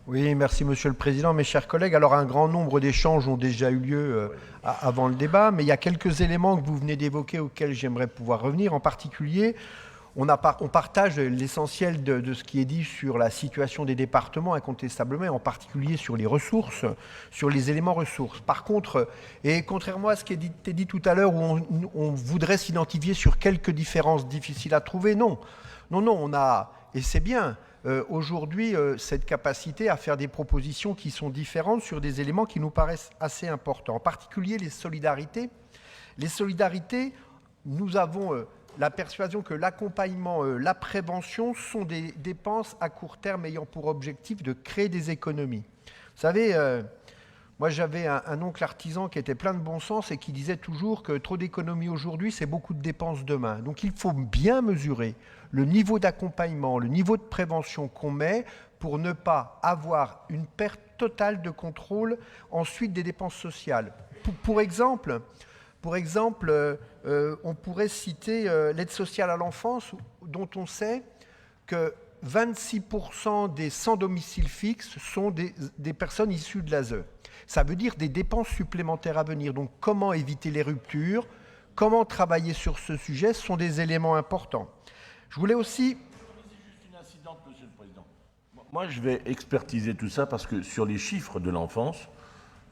Oui, merci Monsieur le Président, mes chers collègues. Alors, un grand nombre d'échanges ont déjà eu lieu avant le débat, mais il y a quelques éléments que vous venez d'évoquer auxquels j'aimerais pouvoir revenir. En particulier, on partage l'essentiel de ce qui est dit sur la situation des départements, incontestablement, et en particulier sur les ressources, sur les éléments ressources. Par contre, et contrairement à ce qui a été dit tout à l'heure, où on voudrait s'identifier sur quelques différences difficiles à trouver, non. Non, on a, et c'est bien, aujourd'hui, cette capacité à faire des propositions qui sont différentes sur des éléments qui nous paraissent assez importants. En particulier, les solidarités. Les solidarités, nous avons la persuasion que l'accompagnement, la prévention sont des dépenses à court terme ayant pour objectif de créer des économies. Vous savez, moi j'avais un oncle artisan qui était plein de bon sens et qui disait toujours que trop d'économies aujourd'hui, c'est beaucoup de dépenses demain. Donc il faut bien mesurer le niveau d'accompagnement, le niveau de prévention qu'on met pour ne pas avoir une perte totale de contrôle ensuite des dépenses sociales. Pour exemple, on pourrait citer l'aide sociale à l'enfance, dont on sait que 26% des sans domicile fixe sont des personnes issues de l'ASE. Ça veut dire des dépenses supplémentaires à venir. Donc comment éviter les ruptures, comment travailler sur ce sujet, ce sont des éléments importants. Je voulais aussi... C'est juste une incidente, Monsieur le Président. Moi, je vais expertiser tout ça parce que sur les chiffres de l'enfance,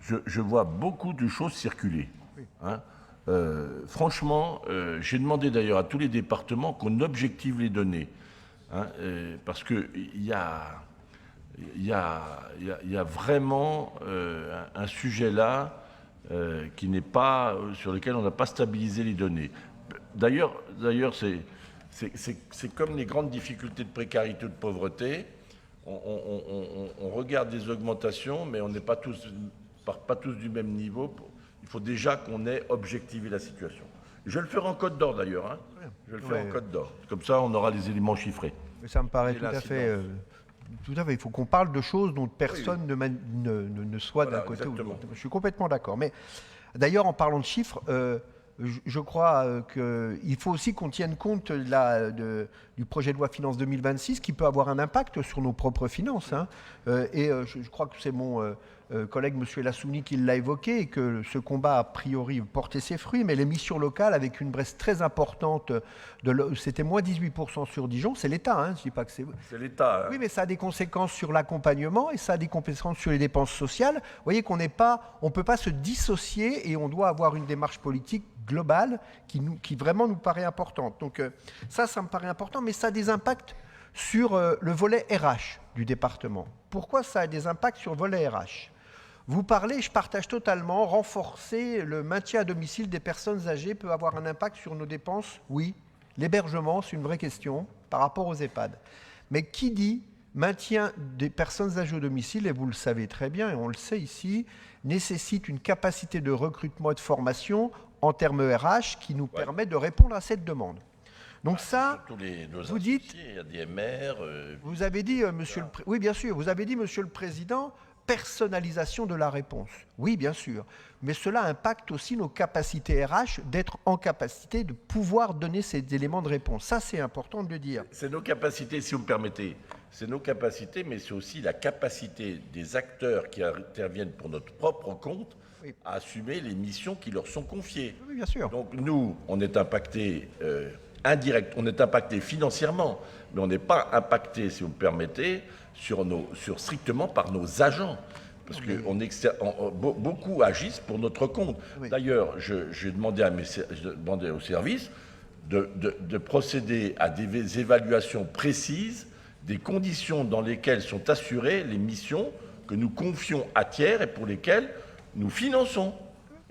je vois beaucoup de choses circuler. Hein. Franchement, j'ai demandé d'ailleurs à tous les départements qu'on objective les données. Hein, parce qu'il y a vraiment un sujet là qui n'est pas, sur lequel on n'a pas stabilisé les données. D'ailleurs, c'est comme les grandes difficultés de précarité ou de pauvreté. On regarde des augmentations, mais on n'est pas tous du même niveau. Il faut déjà qu'on ait objectivé la situation. Je vais le faire en code d'or d'ailleurs. Hein. Je vais le faire en code d'or. Comme ça, on aura les éléments chiffrés. Ça me paraît tout à fait. Il faut qu'on parle de choses dont personne ne soit d'un côté ou de l'autre. Je suis complètement d'accord. Mais d'ailleurs, en parlant de chiffres, je crois qu'il faut aussi qu'on tienne compte du projet de loi finance 2026 qui peut avoir un impact sur nos propres finances. Hein. Je crois que c'est mon collègue M. Lassouni qui l'a évoqué et que ce combat a priori porté ses fruits, mais les missions locales avec une Bresse très importante, c'était moins 18% sur Dijon, c'est l'État, hein, je ne dis pas que c'est... C'est l'État. Hein. Oui, mais ça a des conséquences sur l'accompagnement et ça a des conséquences sur les dépenses sociales. Vous voyez qu'on ne peut pas se dissocier et on doit avoir une démarche politique globale qui vraiment nous paraît importante. Donc ça me paraît important, mais ça a des impacts sur le volet RH du département. Pourquoi ça a des impacts sur le volet RH ? Vous parlez, je partage totalement, renforcer le maintien à domicile des personnes âgées peut avoir un impact sur nos dépenses. Oui, l'hébergement, c'est une vraie question par rapport aux EHPAD. Mais qui dit maintien des personnes âgées au domicile, et vous le savez très bien, et on le sait ici, nécessite une capacité de recrutement et de formation en termes RH qui nous permet de répondre à cette demande. Donc ça, vous dites... Il y a des MR... Vous avez dit, oui, bien sûr, vous avez dit, Monsieur le Président, personnalisation de la réponse. Oui, bien sûr. Mais cela impacte aussi nos capacités RH d'être en capacité de pouvoir donner ces éléments de réponse. Ça, c'est important de le dire. C'est nos capacités, si vous me permettez. C'est nos capacités, mais c'est aussi la capacité des acteurs qui interviennent pour notre propre compte à assumer les missions qui leur sont confiées. Oui, bien sûr. Donc nous, on est impacté indirect, on est impacté financièrement, mais on n'est pas impacté, si vous me permettez, strictement par nos agents. Parce que beaucoup agissent pour notre compte. Oui. D'ailleurs, j'ai demandé au service de procéder à des évaluations précises des conditions dans lesquelles sont assurées les missions que nous confions à tiers et pour lesquelles nous finançons.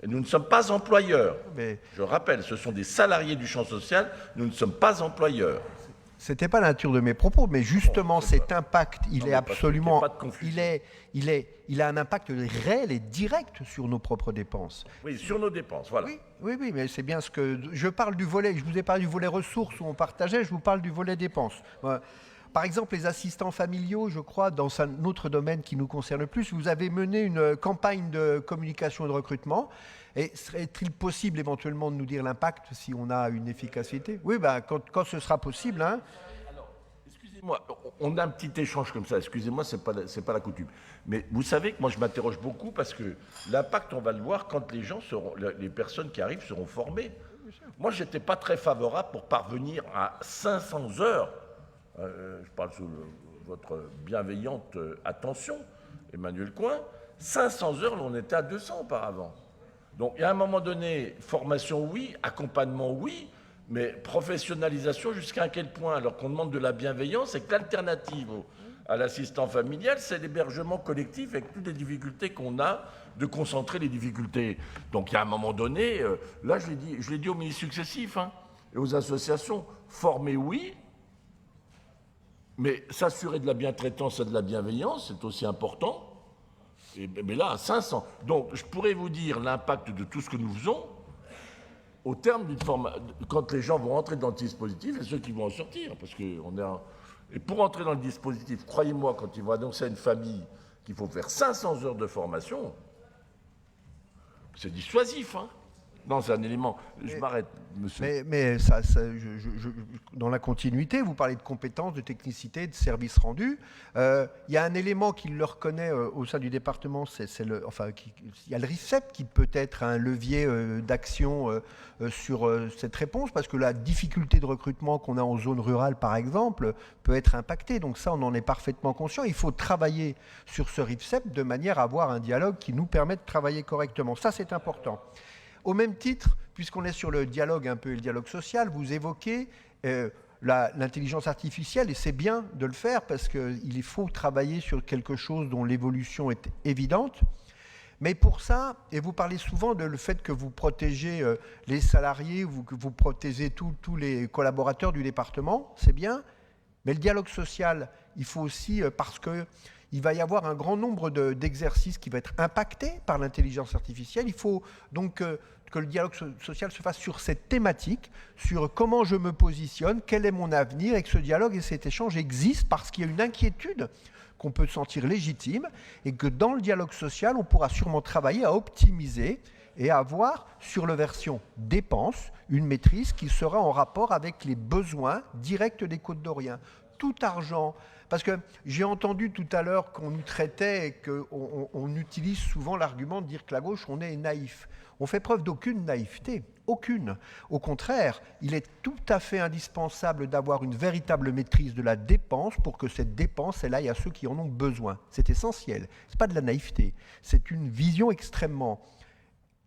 Et nous ne sommes pas employeurs. Mais je rappelle, ce sont des salariés du champ social, nous ne sommes pas employeurs. Ce n'était pas la nature de mes propos, mais justement cet impact, il est absolument... Il a un impact réel et direct sur nos propres dépenses. Oui, sur nos dépenses, voilà. Oui, mais c'est bien ce que... Je parle du volet, je vous ai parlé du volet ressources où on partageait, je vous parle du volet dépenses. Par exemple, les assistants familiaux, je crois, dans un autre domaine qui nous concerne le plus, vous avez mené une campagne de communication et de recrutement. Et serait-il possible éventuellement de nous dire l'impact si on a une efficacité ? Oui, quand ce sera possible. Hein. Alors, excusez-moi. Moi, on a un petit échange comme ça, excusez-moi, c'est pas la coutume. Mais vous savez que moi je m'interroge beaucoup parce que l'impact, on va le voir quand les personnes qui arrivent seront formées. Moi, j'étais pas très favorable pour parvenir à 500 heures. Je parle sous votre bienveillante attention, Emmanuel Coin. 500 heures, on était à 200 auparavant. Donc, à un moment donné, formation, oui, accompagnement, oui, mais professionnalisation jusqu'à quel point? Alors qu'on demande de la bienveillance et que l'alternative à l'assistant familial, c'est l'hébergement collectif avec toutes les difficultés qu'on a de concentrer les difficultés. Donc, il y a un moment donné, là, je l'ai dit aux ministres successifs et aux associations, former, oui, mais s'assurer de la bientraitance et de la bienveillance, c'est aussi important. Mais là, à 500. Donc, je pourrais vous dire l'impact de tout ce que nous faisons au terme d'une formation, quand les gens vont entrer dans le dispositif et ceux qui vont en sortir. Parce que et pour entrer dans le dispositif, croyez-moi, quand ils vont annoncer à une famille qu'il faut faire 500 heures de formation, c'est dissuasif, Non, c'est un élément. Je m'arrête, monsieur. Mais dans la continuité, vous parlez de compétences, de technicité, de services rendus. Il y a un élément qui le reconnaît au sein du département, il y a le RICEP qui peut être un levier d'action sur cette réponse, parce que la difficulté de recrutement qu'on a en zone rurale, par exemple, peut être impactée. Donc ça, on en est parfaitement conscient. Il faut travailler sur ce RICEP de manière à avoir un dialogue qui nous permet de travailler correctement. Ça, c'est important. Au même titre, puisqu'on est sur le dialogue un peu et le dialogue social, vous évoquez l'intelligence artificielle, et c'est bien de le faire parce qu'il faut travailler sur quelque chose dont l'évolution est évidente. Mais pour ça, et vous parlez souvent de le fait que vous protégez les salariés, que vous protégez tous les collaborateurs du département, c'est bien, mais le dialogue social, il faut aussi, parce qu'il va y avoir un grand nombre d'exercices qui vont être impactés par l'intelligence artificielle. Il faut donc que le dialogue social se fasse sur cette thématique, sur comment je me positionne, quel est mon avenir, et que ce dialogue et cet échange existent parce qu'il y a une inquiétude qu'on peut sentir légitime, et que dans le dialogue social, on pourra sûrement travailler à optimiser et à avoir sur la version dépenses une maîtrise qui sera en rapport avec les besoins directs des Côtes-d'Oriens. Tout argent, parce que j'ai entendu tout à l'heure qu'on nous traitait et qu'on utilise souvent l'argument de dire que la gauche, on est naïf. On fait preuve d'aucune naïveté, aucune. Au contraire, il est tout à fait indispensable d'avoir une véritable maîtrise de la dépense pour que cette dépense, elle aille à ceux qui en ont besoin. C'est essentiel. Ce n'est pas de la naïveté, c'est une vision extrêmement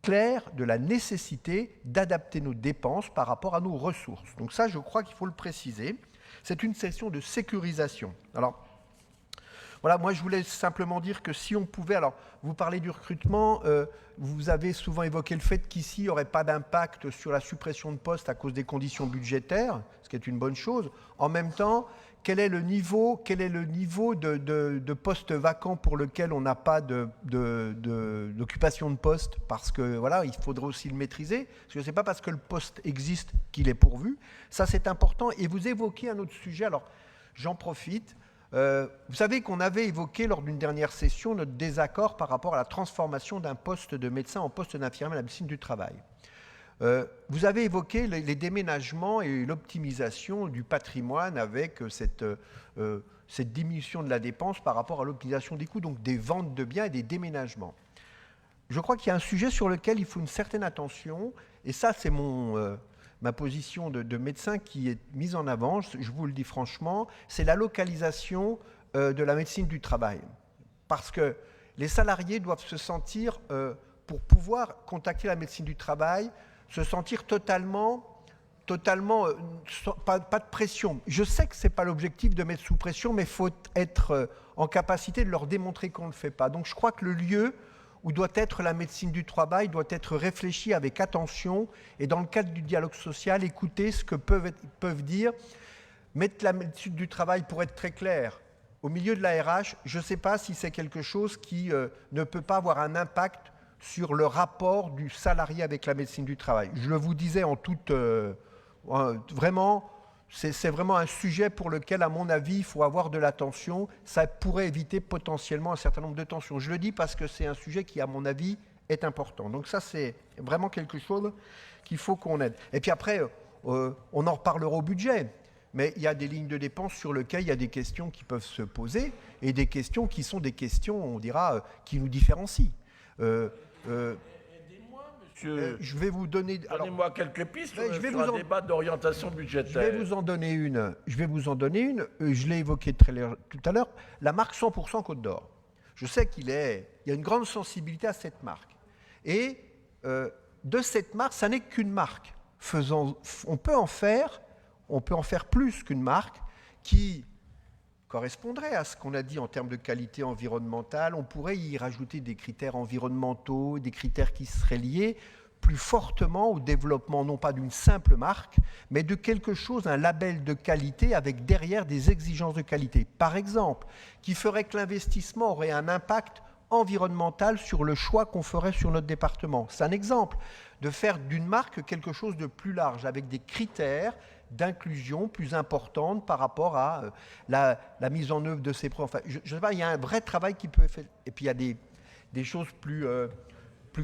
claire de la nécessité d'adapter nos dépenses par rapport à nos ressources. Donc ça, je crois qu'il faut le préciser. C'est une session de sécurisation. Alors, voilà, moi je voulais simplement dire que si on pouvait, alors vous parlez du recrutement, vous avez souvent évoqué le fait qu'ici il n'y aurait pas d'impact sur la suppression de postes à cause des conditions budgétaires, ce qui est une bonne chose. En même temps, quel est le niveau de postes vacants pour lequel on n'a pas d'occupation de poste, parce que voilà, il faudrait aussi le maîtriser, parce que ce n'est pas parce que le poste existe qu'il est pourvu. Ça, c'est important. Et vous évoquez un autre sujet, alors j'en profite. Vous savez qu'on avait évoqué lors d'une dernière session notre désaccord par rapport à la transformation d'un poste de médecin en poste d'infirmier à la médecine du travail. Vous avez évoqué les déménagements et l'optimisation du patrimoine avec cette diminution de la dépense par rapport à l'optimisation des coûts, donc des ventes de biens et des déménagements. Je crois qu'il y a un sujet sur lequel il faut une certaine attention, et ça c'est ma position de médecin qui est mise en avant, je vous le dis franchement, c'est la localisation de la médecine du travail. Parce que les salariés doivent se sentir, pour pouvoir contacter la médecine du travail, se sentir totalement pas de pression. Je sais que ce n'est pas l'objectif de mettre sous pression, mais il faut être en capacité de leur démontrer qu'on ne le fait pas. Donc je crois que le lieu où doit être la médecine du travail doit être réfléchi avec attention et dans le cadre du dialogue social, écouter ce que peuvent dire. Mettre la médecine du travail, pour être très clair, au milieu de la RH, je ne sais pas si c'est quelque chose qui ne peut pas avoir un impact sur le rapport du salarié avec la médecine du travail. Je le vous disais en toute... vraiment, c'est vraiment un sujet pour lequel, à mon avis, il faut avoir de l'attention. Ça pourrait éviter potentiellement un certain nombre de tensions. Je le dis parce que c'est un sujet qui, à mon avis, est important. Donc ça, c'est vraiment quelque chose qu'il faut qu'on aide. Et puis après, on en reparlera au budget. mais il y a des lignes de dépenses sur lesquelles il y a des questions qui peuvent se poser et des questions qui sont des questions, on dira, qui nous différencient. Monsieur, Je vais vous donner... donnez-moi quelques pistes je vais sur vous un en- débat d'orientation Je budgétaire. vais vous en donner une. Je l'ai évoqué tout à l'heure. La marque 100% Côte d'Or. Je sais il y a une grande sensibilité à cette marque. Et de cette marque, ça n'est qu'une marque. On peut en faire plus qu'une marque qui correspondrait à ce qu'on a dit en termes de qualité environnementale. On pourrait y rajouter des critères environnementaux, des critères qui seraient liés plus fortement au développement, non pas d'une simple marque, mais de quelque chose, un label de qualité avec derrière des exigences de qualité. Par exemple, qui ferait que l'investissement aurait un impact environnemental sur le choix qu'on ferait sur notre département. C'est un exemple de faire d'une marque quelque chose de plus large, avec des critères d'inclusion plus importante par rapport à la mise en œuvre de ces projets. Enfin, je sais pas, il y a un vrai travail qui peut être fait. Et puis il y a des choses plus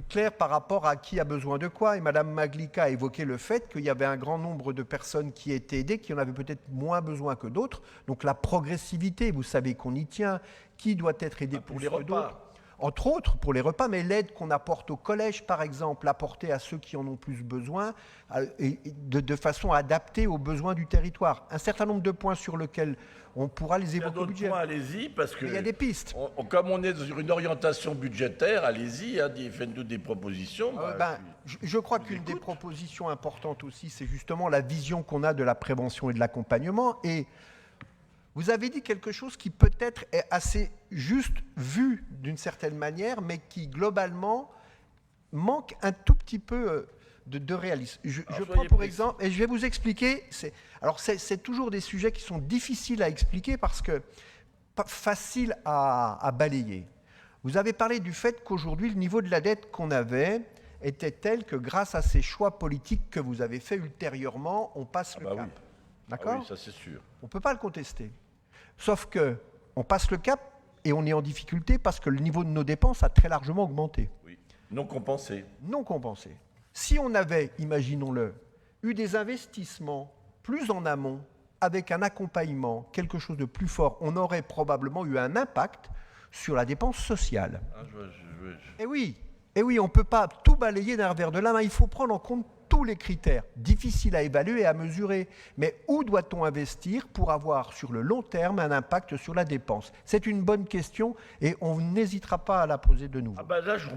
claires par rapport à qui a besoin de quoi. Et Mme Maglica a évoqué le fait qu'il y avait un grand nombre de personnes qui étaient aidées, qui en avaient peut-être moins besoin que d'autres. Donc la progressivité, vous savez qu'on y tient. Qui doit être aidé Pour plus les que repas. d'autres ? Entre autres, pour les repas, mais l'aide qu'on apporte au collège, par exemple, apportée à ceux qui en ont plus besoin, et de façon adaptée aux besoins du territoire. Un certain nombre de points sur lesquels on pourra les Il y a évoquer au d'autres budget. points, allez-y, parce que Mais il y a des pistes. comme on est sur une orientation budgétaire, allez-y, hein, faites-nous des propositions. Je crois qu'une des propositions importantes aussi, c'est justement la vision qu'on a de la prévention et de l'accompagnement. Et vous avez dit quelque chose qui peut-être est assez juste vu d'une certaine manière, mais qui globalement manque un tout petit peu de réalisme. Je prends pour exemple, et je vais vous expliquer, c'est toujours des sujets qui sont difficiles à expliquer parce que pas faciles à balayer. Vous avez parlé du fait qu'aujourd'hui, le niveau de la dette qu'on avait était tel que grâce à ces choix politiques que vous avez faits ultérieurement, on passe le cap. Oui. D'accord ? Oui, ça c'est sûr. On ne peut pas le contester. Sauf qu'on passe le cap et on est en difficulté parce que le niveau de nos dépenses a très largement augmenté. Oui. Non compensé. Non compensé. Si on avait, imaginons-le, eu des investissements plus en amont, avec un accompagnement, quelque chose de plus fort, on aurait probablement eu un impact sur la dépense sociale. Et oui, on ne peut pas tout balayer d'un revers de la main. Il faut prendre en compte tous les critères, difficiles à évaluer et à mesurer. Mais où doit-on investir pour avoir sur le long terme un impact sur la dépense ? C'est une bonne question et on n'hésitera pas à la poser de nouveau. Là, je